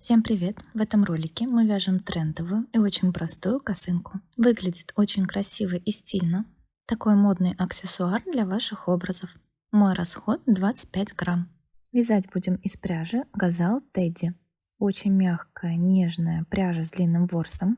Всем привет! В этом ролике мы вяжем трендовую и очень простую косынку. Выглядит очень красиво и стильно. Такой модный аксессуар для ваших образов. Мой расход 25 грамм. Вязать будем из пряжи Газал Teddy. Очень мягкая, нежная пряжа с длинным ворсом.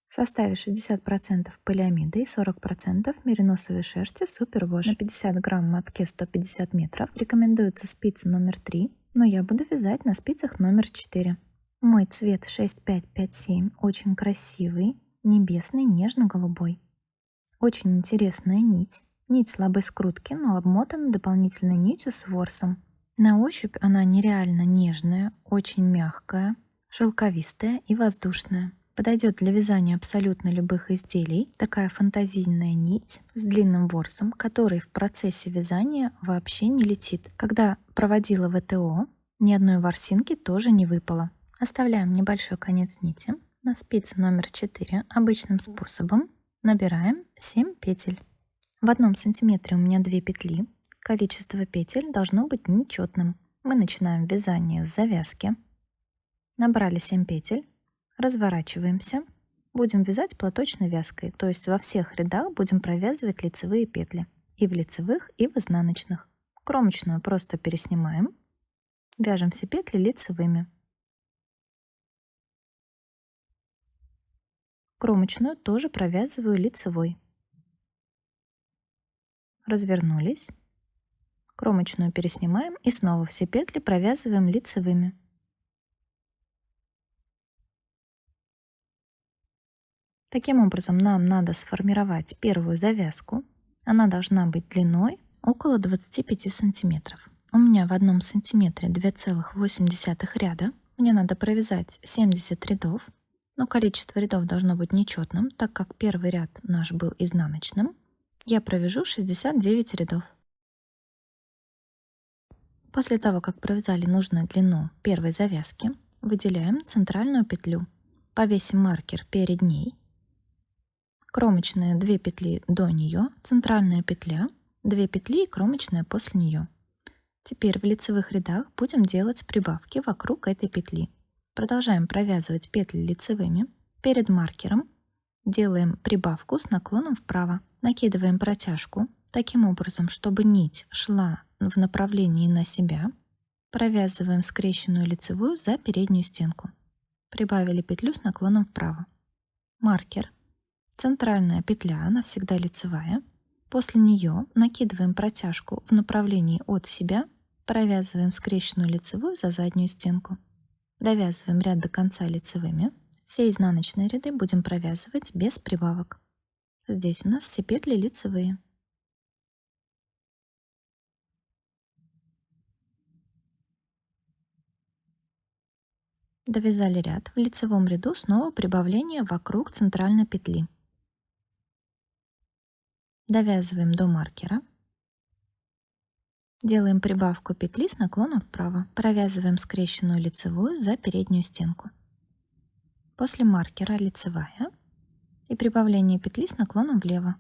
В составе 60% полиамиды и 40% мериносовой шерсти супервош. На 50 грамм мотке 150 метров рекомендуется спица номер 3, но я буду вязать на спицах номер 4. Мой цвет 6557 очень красивый, небесный, нежно-голубой. Очень интересная нить. Нить слабой скрутки, но обмотана дополнительной нитью с ворсом. На ощупь она нереально нежная, очень мягкая, шелковистая и воздушная. Подойдет для вязания абсолютно любых изделий. Такая фантазийная нить с длинным ворсом, который в процессе вязания вообще не летит. Когда проводила ВТО, ни одной ворсинки тоже не выпало. Оставляем небольшой конец нити. На спице номер 4 обычным способом набираем 7 петель. В 1 сантиметре у меня 2 петли. Количество петель должно быть нечетным. Мы начинаем вязание с завязки. Набрали 7 петель. Разворачиваемся. Будем вязать платочной вязкой, то есть во всех рядах будем провязывать лицевые петли. И в лицевых, и в изнаночных. Кромочную просто переснимаем. Вяжем все петли лицевыми. Кромочную тоже провязываю лицевой. Развернулись. Кромочную переснимаем и снова все петли провязываем лицевыми. Таким образом, нам надо сформировать первую завязку. Она должна быть длиной около 25 сантиметров. У меня в 1 сантиметре 2,8 ряда. Мне надо провязать 70 рядов, но количество рядов должно быть нечетным, так как первый ряд наш был изнаночным. Я провяжу 69 рядов. После того, как провязали нужную длину первой завязки, выделяем центральную петлю. Повесим маркер перед ней. Кромочная 2 петли до нее, центральная петля, 2 петли и кромочная после нее. Теперь в лицевых рядах будем делать прибавки вокруг этой петли. Продолжаем провязывать петли лицевыми. Перед маркером делаем прибавку с наклоном вправо. Накидываем протяжку таким образом, чтобы нить шла в направлении на себя. Провязываем скрещенную лицевую за переднюю стенку. Прибавили петлю с наклоном вправо. Маркер. Центральная петля, она всегда лицевая. После нее накидываем протяжку в направлении от себя, провязываем скрещенную лицевую за заднюю стенку. Довязываем ряд до конца лицевыми. Все изнаночные ряды будем провязывать без прибавок. Здесь у нас все петли лицевые. Довязали ряд. В лицевом ряду снова прибавление вокруг центральной петли. Довязываем до маркера. Делаем прибавку петли с наклоном вправо. Провязываем скрещенную лицевую за переднюю стенку. После маркера лицевая и прибавление петли с наклоном влево.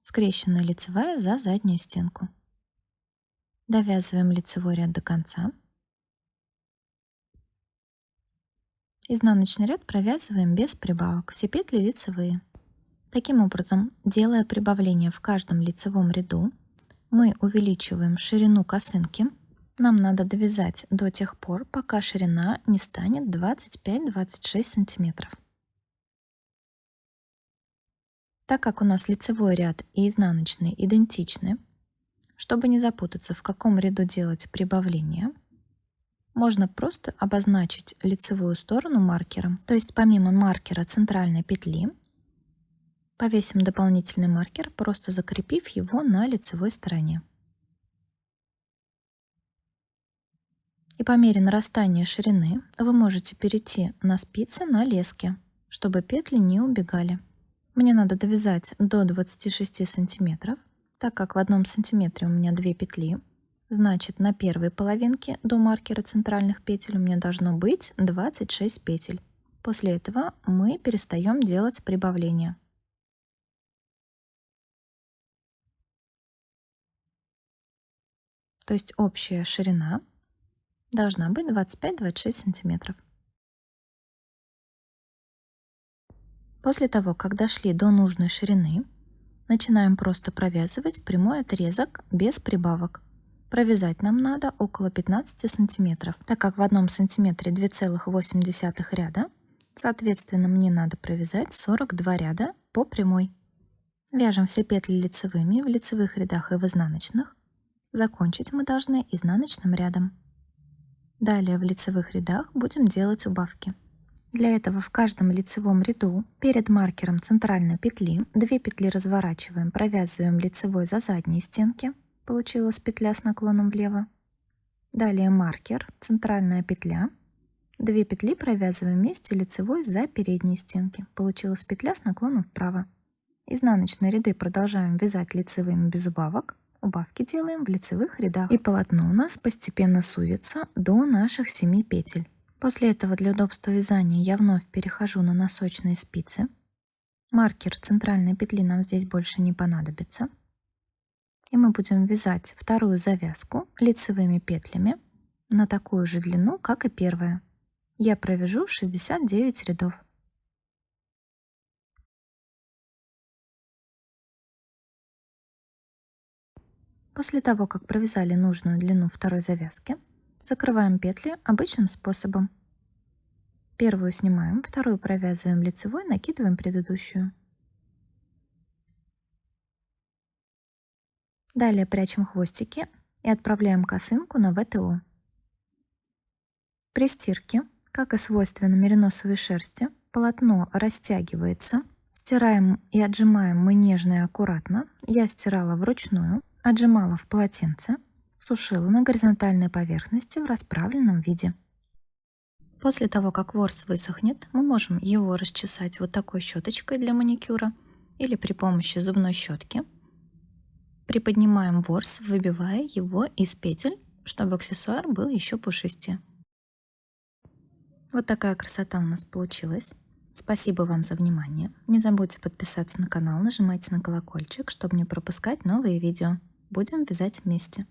Скрещенная лицевая за заднюю стенку. Довязываем лицевой ряд до конца. Изнаночный ряд провязываем без прибавок. Все петли лицевые. Таким образом, делая прибавление в каждом лицевом ряду, мы увеличиваем ширину косынки. Нам надо довязать до тех пор, пока ширина не станет 25-26 сантиметров. Так как у нас лицевой ряд и изнаночный идентичны, чтобы не запутаться, в каком ряду делать прибавление, можно просто обозначить лицевую сторону маркером. То есть помимо маркера центральной петли, повесим дополнительный маркер, просто закрепив его на лицевой стороне. И по мере нарастания ширины вы можете перейти на спицы на леске, чтобы петли не убегали. Мне надо довязать до 26 сантиметров, так как в 1 сантиметре у меня 2 петли. Значит, на первой половинке до маркера центральных петель у меня должно быть 26 петель. После этого мы перестаем делать прибавление. То есть общая ширина Должна быть 25-26 сантиметров. После того, как дошли до нужной ширины, начинаем просто провязывать прямой отрезок без прибавок. Провязать нам надо около 15 сантиметров, так как в 1 сантиметре 2,8 ряда, соответственно, мне надо провязать 42 ряда по прямой. Вяжем все петли лицевыми в лицевых рядах и в изнаночных. Закончить мы должны изнаночным рядом. Далее в лицевых рядах будем делать убавки. Для этого в каждом лицевом ряду перед маркером центральной петли 2 петли разворачиваем, провязываем лицевой за задние стенки. Получилась петля с наклоном влево. Далее маркер, центральная петля. 2 петли провязываем вместе лицевой за передние стенки. Получилась петля с наклоном вправо. Изнаночные ряды продолжаем вязать лицевыми без убавок. Убавки делаем в лицевых рядах. И полотно у нас постепенно сузится до наших 7 петель. После этого для удобства вязания я вновь перехожу на носочные спицы. Маркер центральной петли нам здесь больше не понадобится. И мы будем вязать вторую завязку лицевыми петлями на такую же длину, как и первая. Я провяжу 69 рядов. После того, как провязали нужную длину второй завязки, закрываем петли обычным способом. Первую снимаем, вторую провязываем лицевой, накидываем предыдущую. Далее прячем хвостики и отправляем косынку на ВТО. При стирке, как и свойственно мериносовой шерсти, полотно растягивается. Стираем и отжимаем мы нежно и аккуратно. Я стирала вручную, отжимала в полотенце, сушила на горизонтальной поверхности в расправленном виде. После того, как ворс высохнет, мы можем его расчесать вот такой щеточкой для маникюра или при помощи зубной щетки. Приподнимаем ворс, выбивая его из петель, чтобы аксессуар был еще пушистее. Вот такая красота у нас получилась. Спасибо вам за внимание. Не забудьте подписаться на канал, нажимайте на колокольчик, чтобы не пропускать новые видео. Будем вязать вместе.